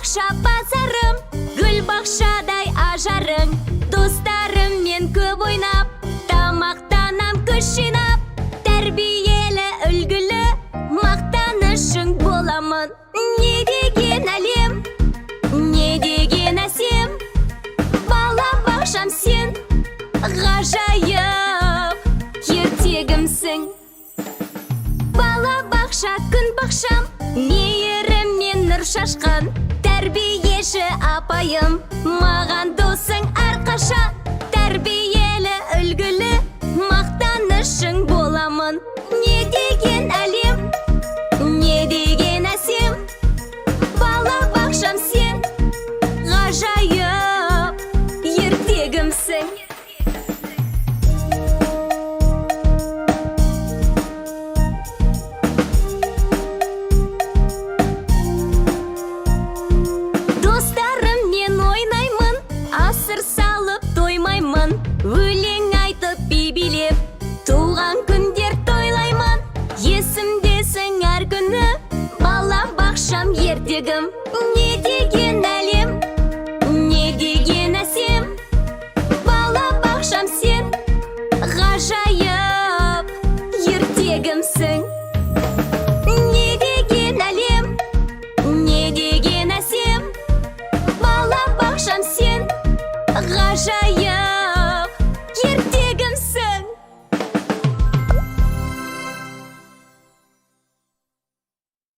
бақша базарым, гүл бақшадай ажарың. Достарыммен көп ойнап, тамақтанам күш жинап. Тәрбиелі үлгілі, мақтанышың боламын. Не деген әлем, не деген әсем, бала бақшам сен, ғажайып ертегімсің. Бала бақша күн бақшам, мейіріммен нұр шашқан. Тәрбиеші апайым, маған досың әрқаша.